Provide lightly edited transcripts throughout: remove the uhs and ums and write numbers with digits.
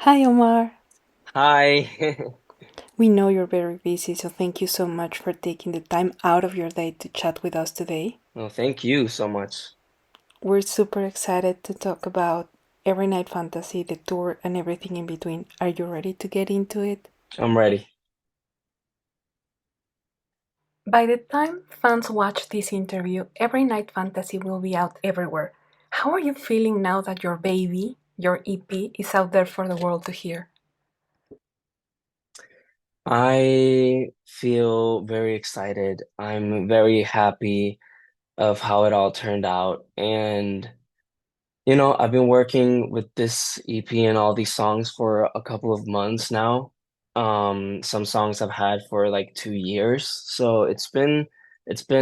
Hi, Omar. Hi. We know you're very busy, so thank you so much for taking the time out of your day to chat with us today. Well, thank you so much. We're super excited to talk about Every Night Fantasy, the tour, and everything in between. Are you ready to get into it? I'm ready. By the time fans watch this interview, Every Night Fantasy will be out everywhere. How are you feeling now that your baby, your EP, is out there for the world to hear? I feel very excited. I'm very happy of how it all turned out. And, I've been working with this EP and all these songs for a couple of months now. Some songs I've had for like 2 years. So it's been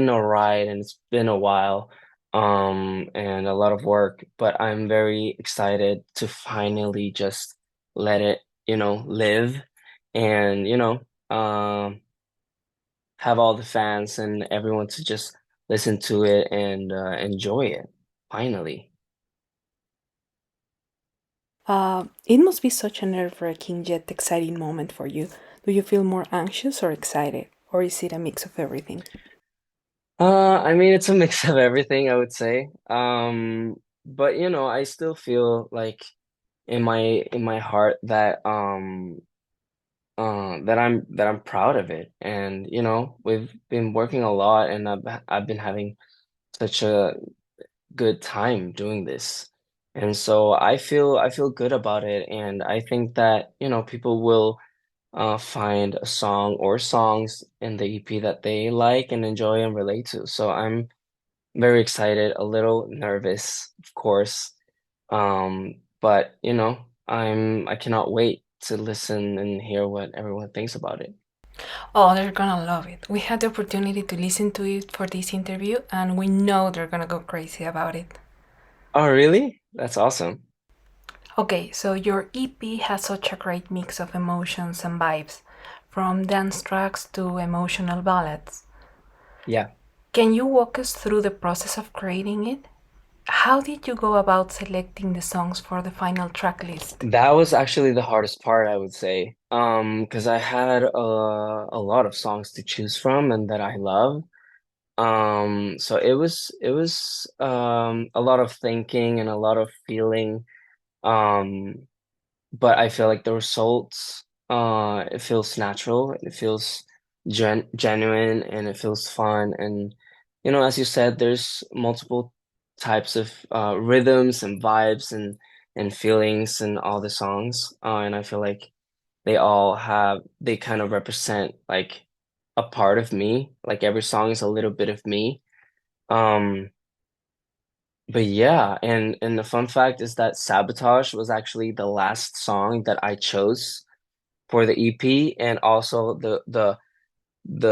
a ride and it's been a while. And a lot of work, but I'm very excited to finally just let it, live and, have all the fans and everyone to just listen to it and enjoy it finally. It must be such a nerve-wracking yet exciting moment for you. Do you feel more anxious or excited, or is it a mix of everything? I mean, it's a mix of everything, I would say. But I still feel like in my heart that I'm proud of it. And we've been working a lot and I've been having such a good time doing this. And so I feel good about it and I think that, people will find a song or songs in the EP that they like and enjoy and relate to. So I'm very excited, a little nervous, of course. But I cannot wait to listen and hear what everyone thinks about it. Oh, they're gonna love it. We had the opportunity to listen to it for this interview, and we know they're gonna go crazy about it. Oh, really? That's awesome. Okay, so your EP has such a great mix of emotions and vibes, from dance tracks to emotional ballads. Yeah. Can you walk us through the process of creating it? How did you go about selecting the songs for the final track list? That was actually the hardest part, I would say. Because I had a lot of songs to choose from and that I love. So it was a lot of thinking and a lot of feeling. Um, but I feel like the results, it feels natural, it feels genuine, and it feels fun. And as you said, there's multiple types of rhythms and vibes and feelings in all the songs. And I feel like they kind of represent like a part of me. Like every song is a little bit of me. Um, but yeah, and the fun fact is that Sabotage was actually the last song that I chose for the EP and also the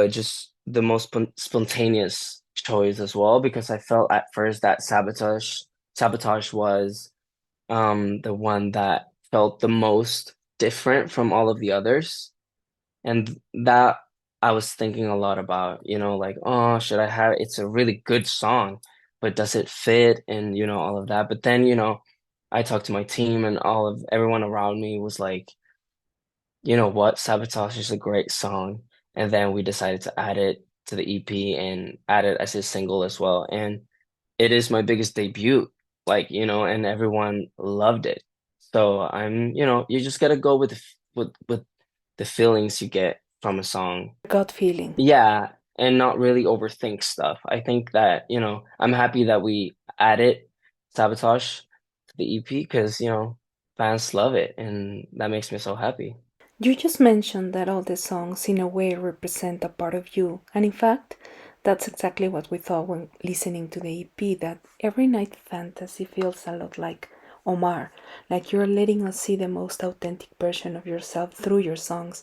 just the most spontaneous choice as well because I felt at first that Sabotage was the one that felt the most different from all of the others. And that I was thinking a lot about, like, oh, should I have it's a really good song, but does it fit and all of that. But then, I talked to my team and all of everyone around me was like, you know what, Sabotage is a great song. And then we decided to add it to the EP and add it as a single as well. And it is my biggest debut, like, and everyone loved it. So you just gotta go with with the feelings you get from a song. Gut feeling. Yeah, and not really overthink stuff. I think that, I'm happy that we added Sabotage to the EP because, fans love it and that makes me so happy. You just mentioned that all the songs, in a way, represent a part of you, and in fact, that's exactly what we thought when listening to the EP, that Every Night Fantasy feels a lot like Omar, like you're letting us see the most authentic version of yourself through your songs,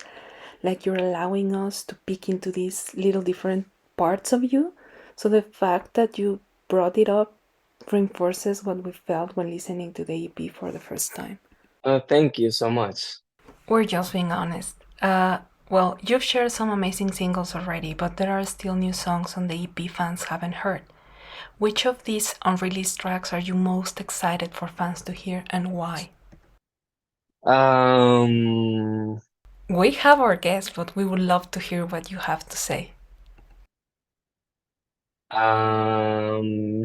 like you're allowing us to peek into these little different parts of you. So the fact that you brought it up reinforces what we felt when listening to the EP for the first time. Thank you so much. We're just being honest. Well, you've shared some amazing singles already, but there are still new songs on the EP fans haven't heard. Which of these unreleased tracks are you most excited for fans to hear and why? Um, We have our guess, but we would love to hear what you have to say. um,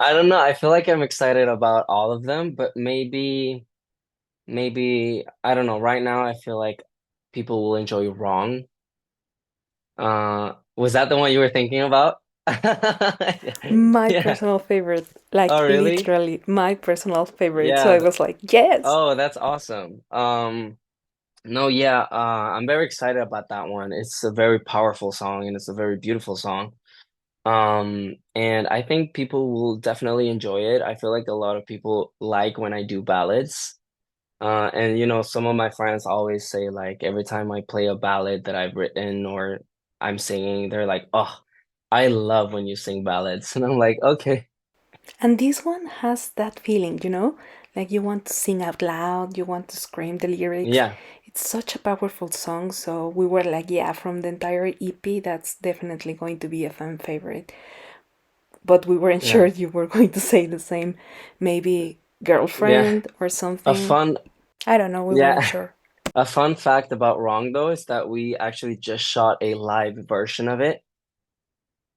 I don't know. I feel like I'm excited about all of them, but maybe, I don't know. Right now, I feel like people will enjoy Wrong. Was that the one you were thinking about? My Yeah. personal favorite, like Oh, really? literally my personal favorite. So I Yeah. was like, yes. Oh, that's awesome. No, yeah, I'm very excited about that one. It's a very powerful song and it's a very beautiful song. And I think people will definitely enjoy it. I feel like a lot of people like when I do ballads. And some of my friends always say like every time I play a ballad that I've written or I'm singing, they're like, "Oh, I love when you sing ballads." And I'm like, "Okay." And this one has that feeling, you know? Like you want to sing out loud, you want to scream the lyrics. Yeah. It's such a powerful song, so we were like, yeah, from the entire EP, that's definitely going to be a fan favorite. But we weren't sure Yeah. you were going to say the same. Maybe Yeah. girlfriend or A something. fun I don't know, we weren't yeah. sure. A fun fact about Wrong though is that we actually just shot a live version of it.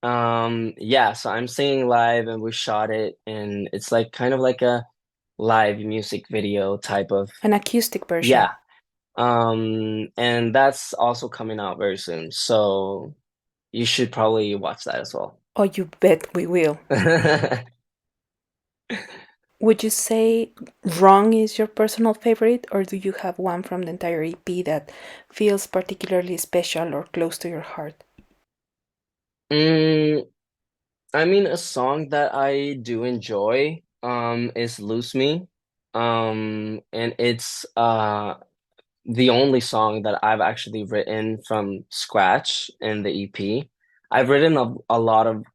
Yeah, so I'm singing live and we shot it and it's like kind of like a live music video type of, An acoustic version. yeah. And that's also coming out very soon. So you should probably watch that as well. Oh, you bet we will. Would you say Wrong is your personal favorite, or do you have one from the entire EP that feels particularly special or close to your heart? Mm, I mean, a song that I do enjoy is Lose Me. And it's the only song that I've actually written from scratch in the EP. I've written a lot of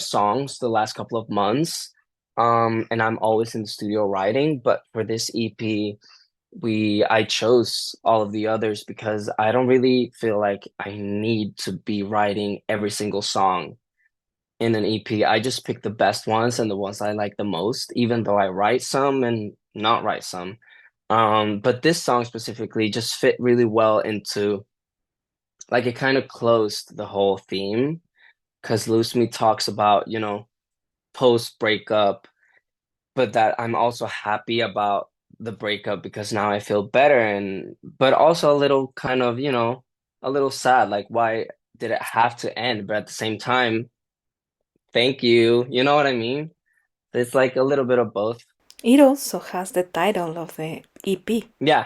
songs the last couple of months. And I'm always in the studio writing, but for this EP, I chose all of the others because I don't really feel like I need to be writing every single song in an EP. I just pick the best ones and the ones I like the most, even though I write some and not write some. But this song specifically just fit really well into like it kind of closed the whole theme because Lose Me talks about, post breakup, but that I'm also happy about the breakup because now I feel better and but also a little kind of, a little sad, like why did it have to end? But at the same time, thank you. You know what I mean? It's like a little bit of both. It also has the title of the EP. Yeah.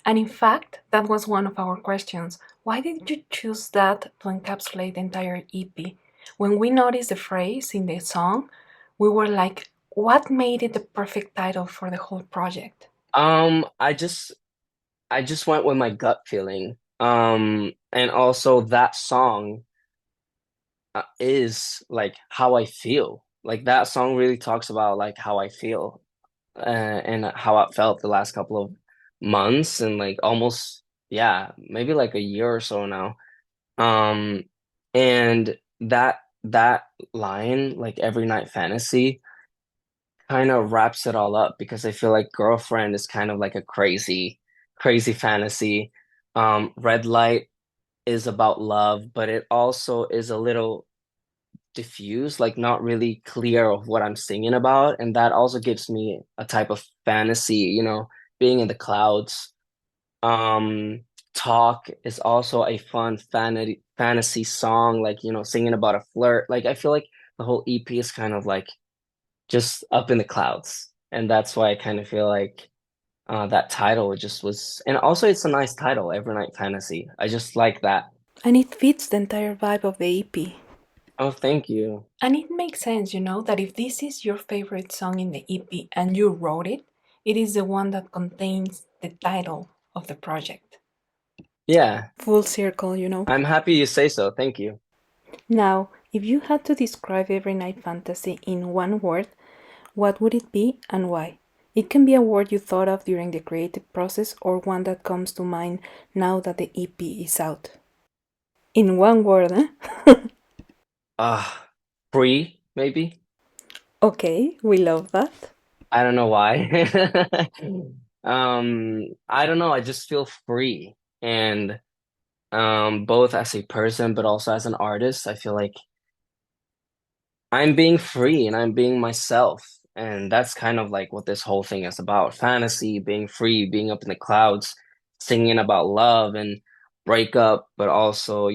And in fact, that was one of our questions. Why did you choose that to encapsulate the entire EP? When we noticed the phrase in the song, we were like, what made it the perfect title for the whole project? I just went with my gut feeling. And also that song is like how I feel. Like that song really talks about like how I feel and how I felt the last couple of months and like almost yeah, maybe like a year or so now. Um and that line like every night fantasy kind of wraps it all up because I feel like girlfriend is kind of like a crazy fantasy. Red light is about love, but it also is a little diffused, like not really clear of what I'm singing about. And that also gives me a type of fantasy, being in the clouds. Um, Talk is also a fun fantasy song, like, singing about a flirt. Like I feel like the whole EP is kind of like just up in the clouds. And that's why I kind of feel like that title just was, and also it's a nice title, Evernight Fantasy. I just like that. And it fits the entire vibe of the EP. Oh, thank you. And it makes sense, you know, that if this is your favorite song in the EP and you wrote it, it is the one that contains the title of the project. Yeah, Full circle, you know. I'm happy you say so. Thank you. Now, if you had to describe Every Night Fantasy in one word, what would it be and why? It can be a word you thought of during the creative process or one that comes to mind now that the EP is out. In one word, eh? Uh, Free, maybe? Okay, we love that. I don't know why. I don't know, I just feel free. And both as a person, but also as an artist, I feel like I'm being free and I'm being myself. And that's kind of like what this whole thing is about. Fantasy, being free, being up in the clouds, singing about love and breakup, but also,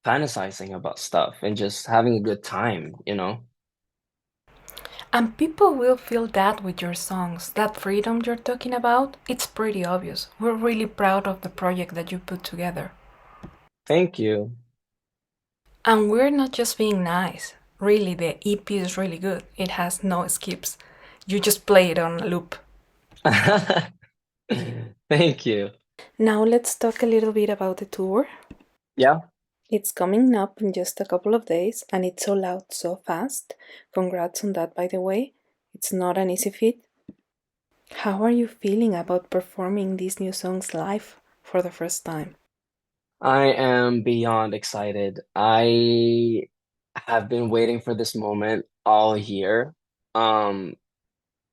fantasizing about stuff and just having a good time, you know? And people will feel that with your songs. That freedom you're talking about, it's pretty obvious. We're really proud of the project that you put together. Thank you. And we're not just being nice. Really, the EP is really good. It has no skips. You just play it on a loop. Thank you. Now let's talk a little bit about the tour. Yeah. It's coming up in just a couple of days and it's sold out so fast. Congrats on that, by the way. It's not an easy feat. How are you feeling about performing these new songs live for the first time? I am beyond excited. I have been waiting for this moment all year. Um,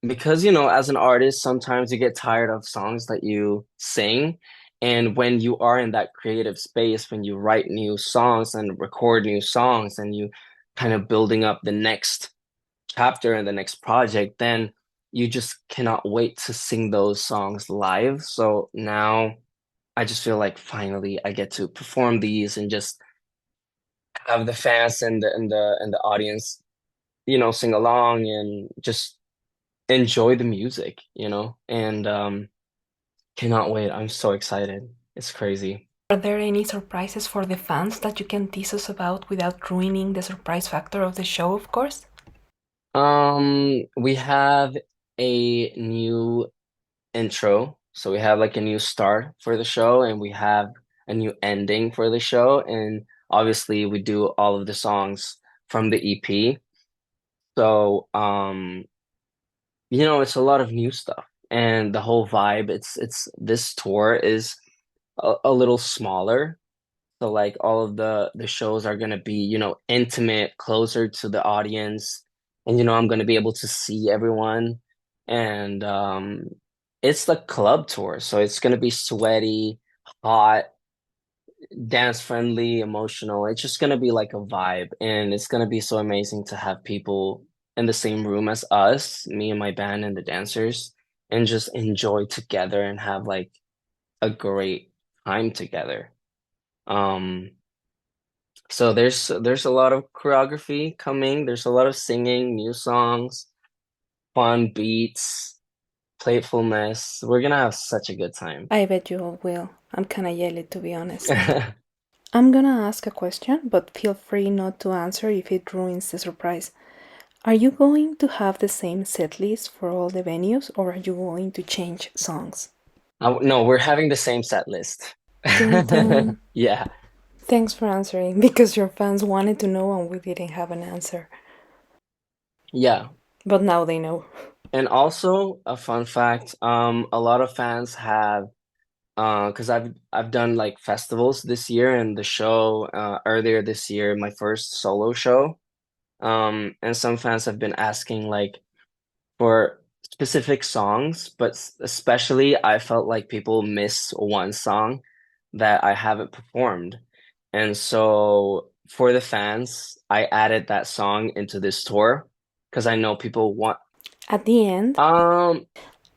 because as an artist, sometimes you get tired of songs that you sing. And when you are in that creative space, when you write new songs and record new songs and you kind of building up the next chapter and the next project, then you just cannot wait to sing those songs live. So now I just feel like finally I get to perform these and just have the fans and the audience, sing along and just enjoy the music, and cannot wait. I'm so excited. It's crazy. Are there any surprises for the fans that you can tease us about without ruining the surprise factor of the show, of course? We have a new intro. So we have like a new start for the show and we have a new ending for the show. And obviously we do all of the songs from the EP. So it's a lot of new stuff. And the whole vibe, it's this tour is a little smaller. So like all of the shows are gonna be, intimate, closer to the audience. And I'm gonna be able to see everyone. And it's the club tour, so it's gonna be sweaty, hot, dance friendly, emotional. It's just gonna be like a vibe, and it's gonna be so amazing to have people in the same room as us, me and my band and the dancers, and just enjoy together and have like a great time together. Um, so there's a lot of choreography coming. There's a lot of singing, new songs, fun beats, playfulness. We're gonna have such a good time. I bet you all will. I'm kinda jelly, to be honest. I'm gonna ask a question, but feel free not to answer if it ruins the surprise. Are you going to have the same set list for all the venues, or are you going to change songs? No, we're having the same set list. Dun dun. Yeah, Thanks for answering, because your fans wanted to know and we didn't have an answer. yeah. But now they know. And also a fun fact, a lot of fans have because I've done like festivals this year and the show earlier this year, my first solo show. And some fans have been asking like for specific songs, but especially I felt like people miss one song that I haven't performed. And so for the fans, I added that song into this tour because I know people want At the end, um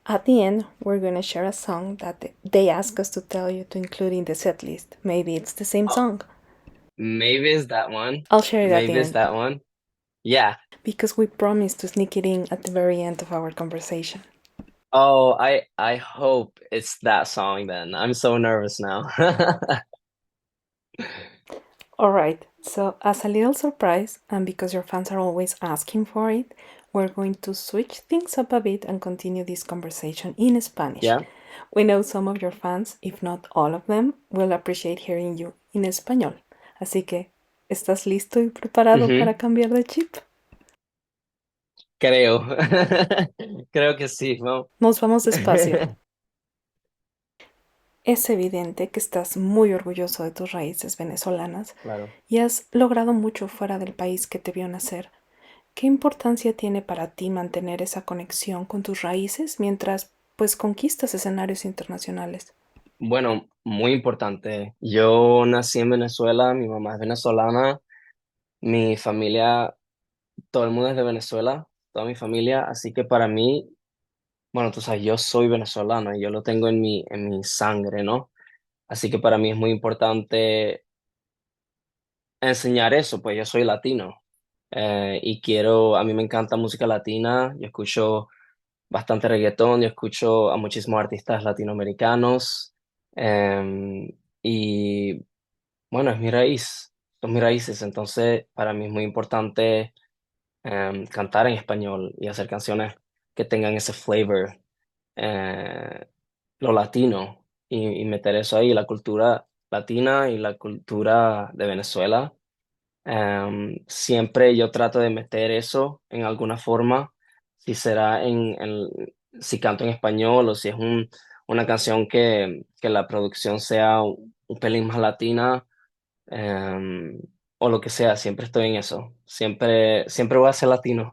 At the end, we're gonna share a song that they ask us to tell you to include in the set list. Maybe it's the same song. maybe it's that one. I'll share it at the Maybe it's end that one. Yeah. because we promised to sneak it in at the very end of our conversation. Oh, I hope it's that song then. I'm so nervous now. Alright, so as a little surprise, and because your fans are always asking for it, we're going to switch things up a bit and continue this conversation in Spanish. Yeah. We know some of your fans, if not all of them, will appreciate hearing you in español. Así que, ¿estás listo y preparado Mm-hmm. para cambiar de chip? Creo. Creo que sí, ¿no? Nos vamos despacio. Es evidente que estás muy orgulloso de tus raíces venezolanas Claro. y has logrado mucho fuera del país que te vio nacer. ¿Qué importancia tiene para ti mantener esa conexión con tus raíces mientras pues conquistas escenarios internacionales. Bueno, muy importante. Yo nací en Venezuela, mi mamá es venezolana, mi familia, todo el mundo es de Venezuela, toda mi familia, así que para mí, bueno, tú sabes, yo soy venezolano y yo lo tengo en mi sangre, ¿no? Así que para mí es muy importante enseñar eso, pues yo soy latino y quiero, a mí me encanta música latina, yo escucho bastante reggaetón, yo escucho a muchísimos artistas latinoamericanos y bueno, es mi raíz, son mis raíces, entonces para mí es muy importante cantar en español y hacer canciones que tengan ese flavor, eh, lo latino y meter eso ahí, la cultura latina y la cultura de Venezuela. Siempre yo trato de meter eso en alguna forma, si será si canto en español o si es una canción que la producción sea un pelín más latina, em, o lo que sea, siempre estoy en eso. Siempre voy a ser latino.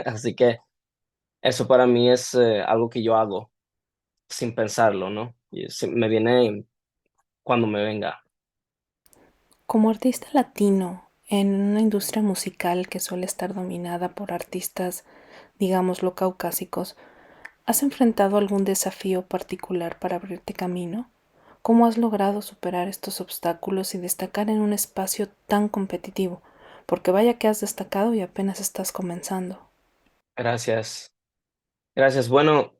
Así que eso para mí es algo que yo hago sin pensarlo, ¿no? Me viene cuando me venga. Como artista latino, en una industria musical que suele estar dominada por artistas, digámoslo, caucásicos, ¿has enfrentado algún desafío particular para abrirte camino? ¿Cómo has logrado superar estos obstáculos y destacar en un espacio tan competitivo? Porque vaya que has destacado y apenas estás comenzando. Gracias. Gracias. Bueno,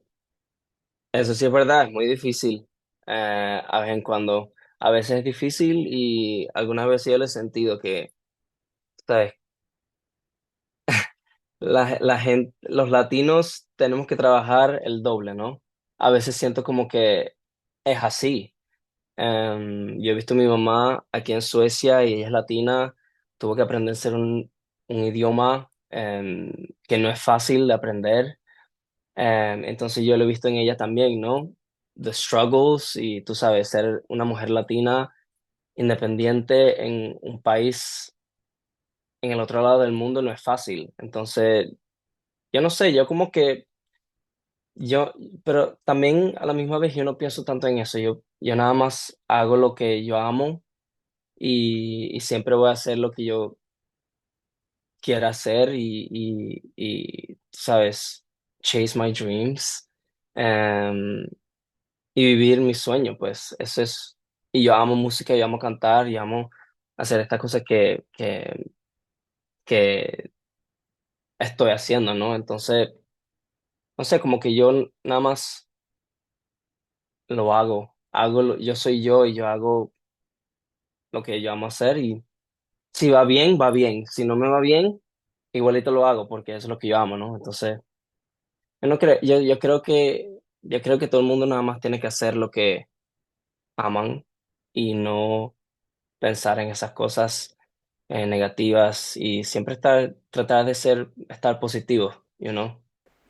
eso sí es verdad, es muy difícil. A vez en cuando, a veces es difícil y algunas veces yo lo he sentido que, ¿sabes? La gente, los latinos tenemos que trabajar el doble, ¿no? A veces siento como que es así. Yo he visto a mi mamá aquí en Suecia y ella es latina, tuvo que aprender a ser un idioma que no es fácil de aprender. Entonces yo lo he visto en ella también, ¿no? The struggles y tú sabes, ser una mujer latina independiente en un país en el otro lado del mundo no es fácil. Entonces, yo no sé, yo como que yo, pero también a la misma vez yo no pienso tanto en eso. Yo nada más hago lo que yo amo y siempre voy a hacer lo que yo quiera hacer ¿sabes? Chase my dreams. Em, y vivir mi sueño, pues eso es, y yo amo música, yo amo cantar, y amo hacer estas cosas que estoy haciendo, ¿no? Entonces, no sé, como que yo nada más lo hago, yo soy yo y yo hago lo que yo amo hacer y si va bien, si no me va bien, igualito lo hago porque eso es lo que yo amo, ¿no? Entonces, yo no creo, yo creo que todo el mundo nada más tiene que hacer lo que aman y no pensar en esas cosas negativas y siempre tratar de estar positivo, you know?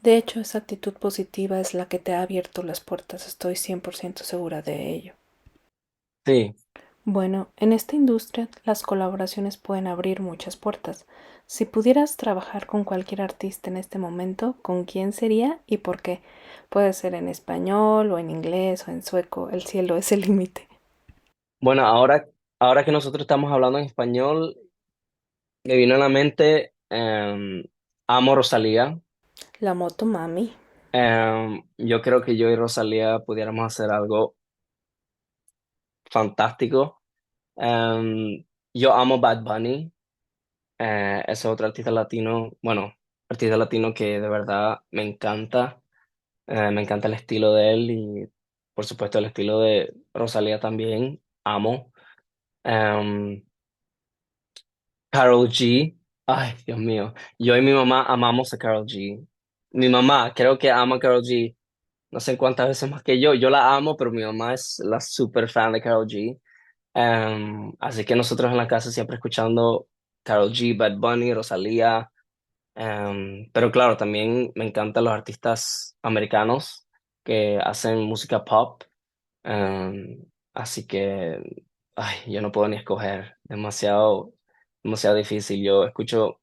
De hecho, esa actitud positiva es la que te ha abierto las puertas, estoy 100% segura de ello. Sí, Bueno, en esta industria las colaboraciones pueden abrir muchas puertas. Si pudieras trabajar con cualquier artista en este momento, ¿con quién sería y por qué? Puede ser en español o en inglés o en sueco, el cielo es el límite. bueno, ahora que nosotros estamos hablando en español, me vino a la mente, amo Rosalía. La moto mami. Yo creo que yo y Rosalía pudiéramos hacer algo fantástico. Yo amo Bad Bunny, ese otro artista latino, bueno, artista latino que de verdad me encanta. Me encanta el estilo de él y por supuesto el estilo de Rosalía también. Amo. Em, Karol G. Ay, Dios mío. Yo y mi mamá amamos a Karol G. Mi mamá creo que ama a Karol G. No sé cuántas veces más que yo. Yo la amo, pero mi mamá es la super fan de Karol G. Así que nosotros en la casa siempre escuchando Karol G, Bad Bunny, Rosalía. Pero claro, también me encantan los artistas americanos que hacen música pop. Así que, ay, yo no puedo ni escoger. Demasiado difícil. Yo escucho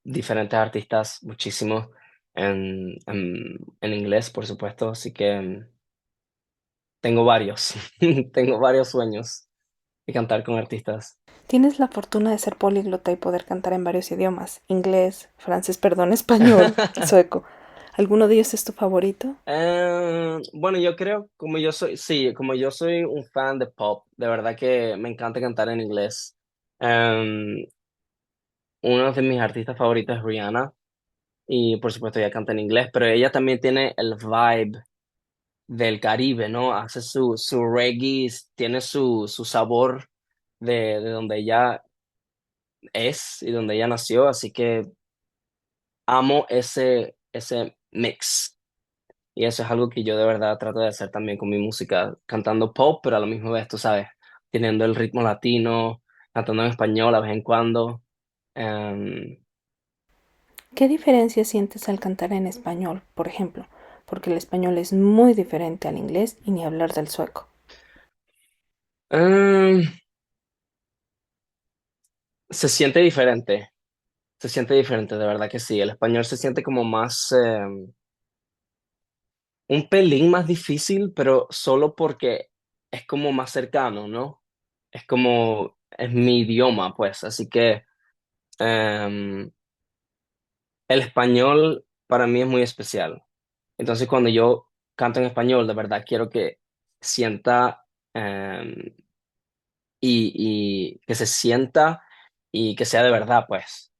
diferentes artistas muchísimo. en inglés, por supuesto, así que tengo varios, tengo varios sueños de cantar con artistas. Tienes la fortuna de ser políglota y poder cantar en varios idiomas, inglés, francés, perdón, español, sueco. ¿Alguno de ellos es tu favorito? Bueno, yo creo, como yo soy, sí, como yo soy un fan de pop, de verdad que me encanta cantar en inglés. Em, Uno de mis artistas favoritos es Rihanna y por supuesto ella canta en inglés, pero ella también tiene el vibe del Caribe, ¿no? Hace su reggae, tiene su sabor de donde ella es y donde ella nació, así que amo ese mix. Y eso es algo que yo de verdad trato de hacer también con mi música, cantando pop, pero a la misma vez, tú sabes, teniendo el ritmo latino, cantando en español a vez en cuando. Em, ¿Qué diferencia sientes al cantar en español, por ejemplo? Porque el español es muy diferente al inglés y ni hablar del sueco. em, se se siente diferente, de verdad que sí. El español se siente como más, un pelín más difícil, pero solo porque es como más cercano, ¿no? Es como, es mi idioma, pues, así que em, el español para mí es muy especial. Entonces, cuando yo canto en español, de verdad quiero que sienta em, y que se sienta y que sea de verdad, pues.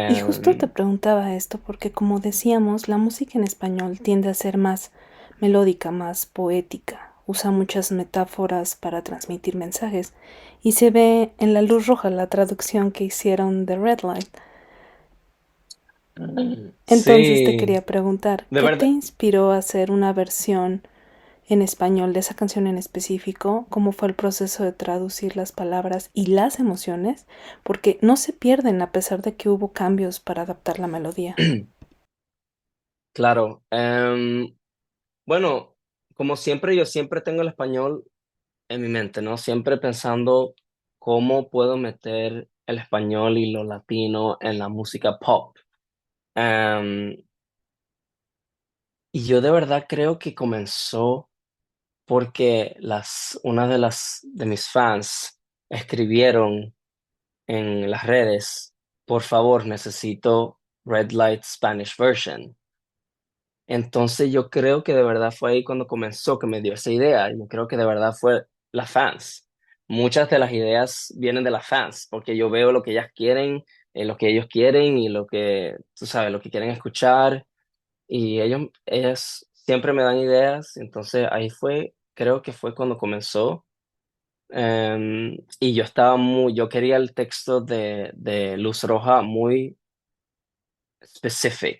Y justo te Em, preguntaba esto porque, como decíamos, la música en español tiende a ser más melódica, más poética, usa muchas metáforas para transmitir mensajes y se ve en La Luz Roja la traducción que hicieron de Red Light. Entonces te sí, quería preguntar, de ¿qué te verdad. inspiró a hacer una versión en español de esa canción en específico? ¿Cómo fue el proceso de traducir las palabras y las emociones? Porque no se pierden a pesar de que hubo cambios para adaptar la melodía. Claro. Bueno, como siempre, yo siempre tengo el español en mi mente, ¿no? Siempre pensando cómo puedo meter el español y lo latino en la música pop. Em, y yo de verdad creo que comenzó porque una de mis fans escribieron en las redes, por favor, necesito Red Light Spanish version. Entonces yo creo que de verdad fue ahí cuando comenzó que me dio esa idea. Yo creo que de verdad fue las fans. Muchas de las ideas vienen de las fans, porque yo veo lo que ellas quieren, lo que ellos quieren y lo que, tú sabes, lo que quieren escuchar. Y ellas siempre me dan ideas. Entonces ahí fue, creo que fue cuando comenzó. Y yo yo quería el texto de Luz Roja muy specific,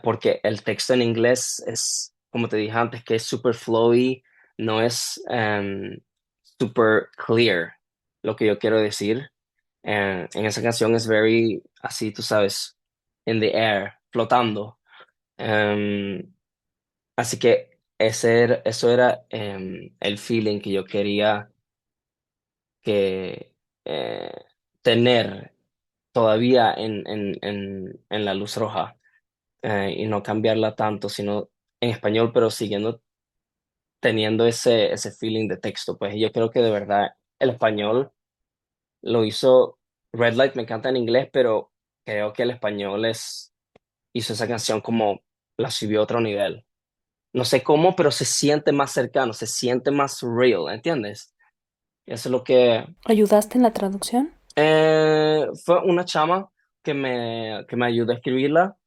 porque el texto en inglés es, como te dije antes, que es super flowy, no es super clear lo que yo quiero decir. En esa canción es very, así tú sabes, in the air, flotando. Em, Así que eso era el feeling que yo quería que tener todavía en la luz roja, y no cambiarla tanto, sino en español, pero siguiendo teniendo ese feeling de texto. Pues yo creo que de verdad el español lo hizo. Red Light me encanta en inglés, pero creo que el español hizo esa canción como la subió a otro nivel. No sé cómo, pero se siente más cercano, se siente más real, ¿entiendes? Eso es lo que ¿Ayudaste en la traducción? fue una chama que me ayudó a escribirla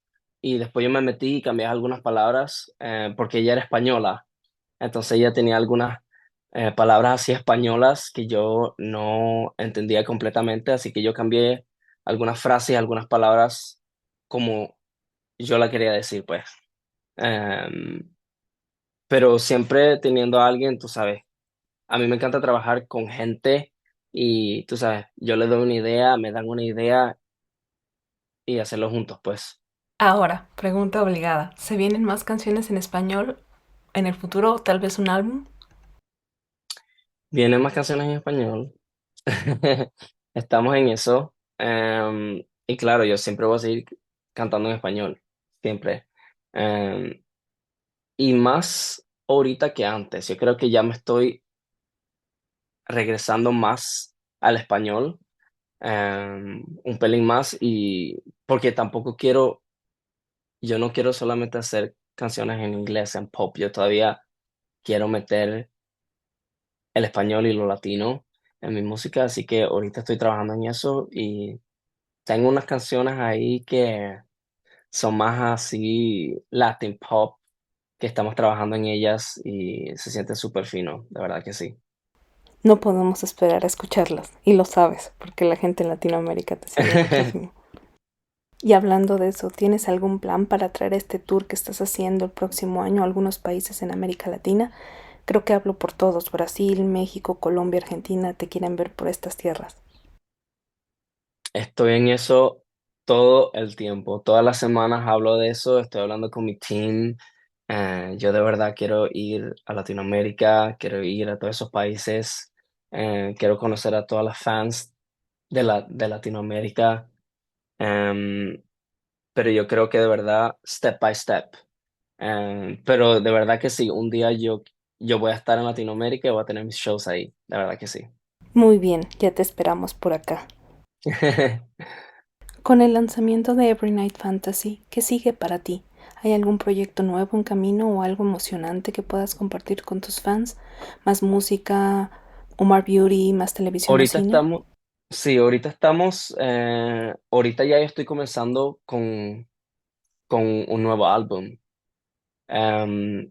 y después yo me metí y cambié algunas palabras, porque ella era española. Entonces ella tenía algunas palabras así españolas que yo no entendía completamente, así que yo cambié algunas frases, algunas palabras como yo la quería decir, pues. Em, pero siempre teniendo a alguien, tú sabes, a mí me encanta trabajar con gente y tú sabes, yo le doy una idea, me dan una idea y hacerlo juntos, pues. Ahora, pregunta obligada. ¿Se vienen más canciones en español en el futuro? ¿Tal vez un álbum? Vienen más canciones en español. Estamos en eso. Y claro, yo siempre voy a seguir cantando en español. siempre. Em, y más ahorita que antes. Yo creo que ya me estoy regresando más al español, un pelín más, y porque tampoco quiero, yo no quiero solamente hacer canciones en inglés, en pop, yo todavía quiero meter el español y lo latino en mi música, así que ahorita estoy trabajando en eso y tengo unas canciones ahí que son más así Latin pop, que estamos trabajando en ellas y se siente súper fino, de verdad que sí. No podemos esperar a escucharlas, y lo sabes, porque la gente en Latinoamérica te sigue muchísimo. Y hablando de eso, ¿tienes algún plan para traer este tour que estás haciendo el próximo año a algunos países en América Latina? Creo que hablo por todos, Brasil, México, Colombia, Argentina, te quieren ver por estas tierras. Estoy en eso todo el tiempo. Todas las semanas hablo de eso, estoy hablando con mi team. Yo de verdad quiero ir a Latinoamérica, quiero ir a todos esos países, quiero conocer a todas las fans de Latinoamérica. Em, pero yo creo que de verdad, step by step. Pero de verdad que sí, un día yo voy a estar en Latinoamérica y voy a tener mis shows ahí, de verdad que sí. Muy bien, ya te esperamos por acá. Con el lanzamiento de Every Night Fantasy, ¿qué sigue para ti? ¿Hay algún proyecto nuevo en camino o algo emocionante que puedas compartir con tus fans? ¿Más música, Omar Beauty, más televisión o Ahorita cine? estamos, sí, ahorita estamos, ahorita ya yo estoy comenzando con un nuevo álbum.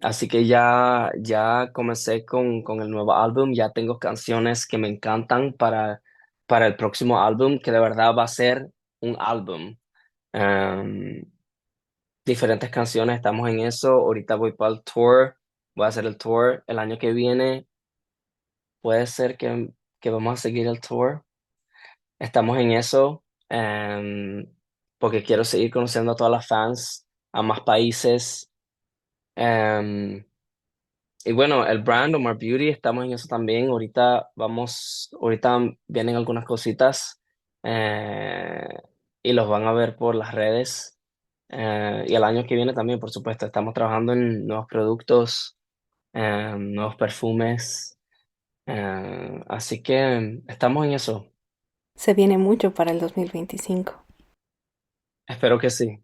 Así que ya comencé con el nuevo álbum, ya tengo canciones que me encantan para el próximo álbum, que de verdad va a ser un álbum. Em, Diferentes canciones, estamos en eso. Ahorita voy para el tour, voy a hacer el tour el año que viene. Puede ser que vamos a seguir el tour. Estamos en eso, porque quiero seguir conociendo a todas las fans, a más países. em, y bueno, el brand Omar Beauty, estamos en eso también. Ahorita vienen algunas cositas, eh, y los van a ver por las redes. Y el año que viene también, por supuesto, estamos trabajando en nuevos productos, nuevos perfumes. Así que estamos en eso. Se viene mucho para el 2025. Espero que sí.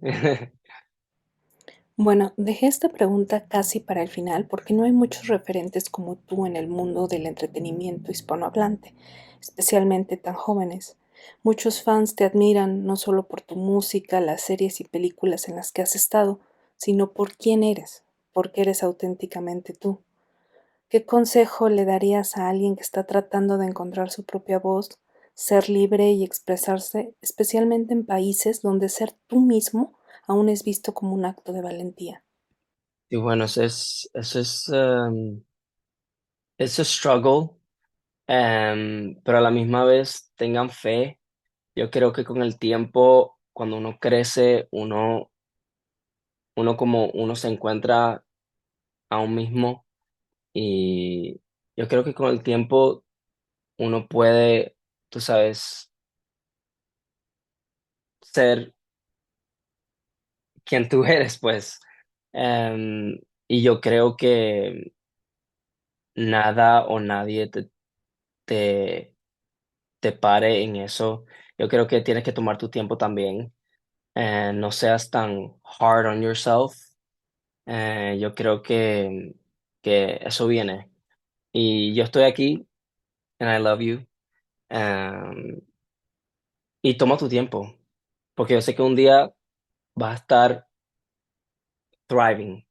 Bueno, dejé esta pregunta casi para el final porque no hay muchos referentes como tú en el mundo del entretenimiento hispanohablante, especialmente tan jóvenes. Muchos fans te admiran no solo por tu música, las series y películas en las que has estado, sino por quién eres, porque eres auténticamente tú. ¿Qué consejo le darías a alguien que está tratando de encontrar su propia voz, ser libre y expresarse, especialmente en países donde ser tú mismo aún es visto como un acto de valentía? Y bueno, es un struggle, pero a la misma vez tengan fe. Yo creo que con el tiempo, cuando uno crece, uno se encuentra a uno mismo y yo creo que con el tiempo uno puede, tú sabes, ser quien tú eres, pues. Em, y yo creo que nada o nadie te, te pare en eso. Yo creo que tienes que tomar tu tiempo también. No seas tan hard on yourself. Yo creo que eso viene. Y yo estoy aquí, and I love you. Um, y toma tu tiempo, porque yo sé que un día vas a estar thriving.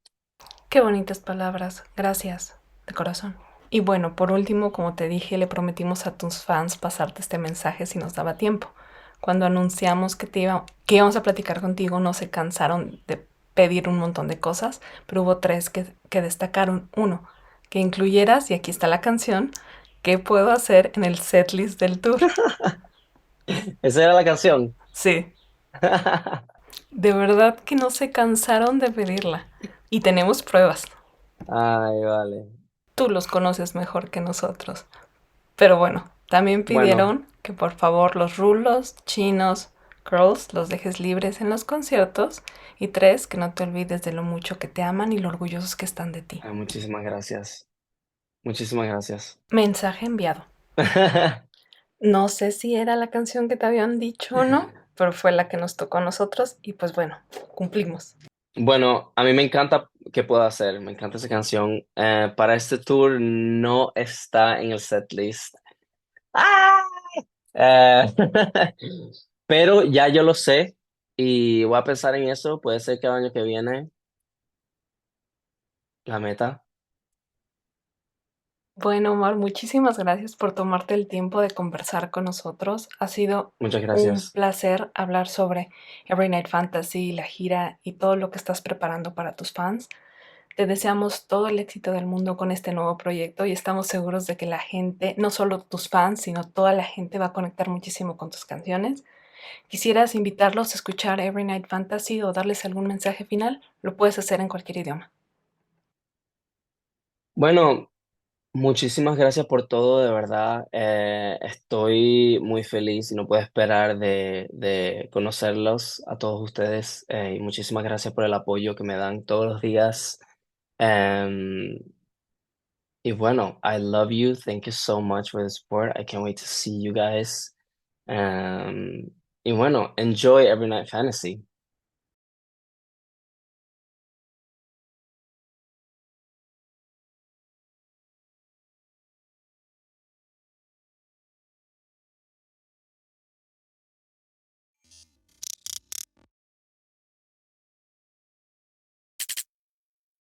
Qué bonitas palabras, gracias, de corazón. Y bueno, por último, como te dije, le prometimos a tus fans pasarte este mensaje si nos daba tiempo. Cuando anunciamos que íbamos a platicar contigo, no se cansaron de pedir un montón de cosas, pero hubo tres que destacaron. Uno, que incluyeras, y aquí está la canción, ¿qué puedo hacer en el setlist del tour? Esa era la canción. Sí, de verdad que no se cansaron de pedirla. Y tenemos pruebas. Ay, vale. Tú los conoces mejor que nosotros. Pero bueno, también Bueno, pidieron que por favor los rulos chinos Girls, los dejes libres en los conciertos. Y 3, que no te olvides de lo mucho que te aman y lo orgullosos que están de ti. Ah, muchísimas gracias. Muchísimas gracias. Mensaje enviado. No sé si era la canción que te habían dicho o no, pero fue la que nos tocó a nosotros y pues bueno, cumplimos. Bueno, a mí me encanta qué puedo hacer, me encanta esa canción. Para este tour no está en el setlist. ¡Ah! Eh, pero ya yo lo sé y voy a pensar en eso. Puede ser que el año que viene la meta. Bueno, Omar, muchísimas gracias por tomarte el tiempo de conversar con nosotros. Ha sido Muchas un gracias. placer hablar sobre Every Night Fantasy, la gira y todo lo que estás preparando para tus fans. Te deseamos todo el éxito del mundo con este nuevo proyecto y estamos seguros de que la gente, no solo tus fans, sino toda la gente va a conectar muchísimo con tus canciones. ¿Quisieras invitarlos a escuchar Every Night Fantasy o darles algún mensaje final? Lo puedes hacer en cualquier idioma. Bueno, muchísimas gracias por todo, de verdad. Estoy muy feliz y no puedo esperar de conocerlos a todos ustedes. Y muchísimas gracias por el apoyo que me dan todos los días. Em, y bueno, I love you. Thank you so much for the support. I can't wait to see you guys. Y bueno, enjoy Every Night Fantasy.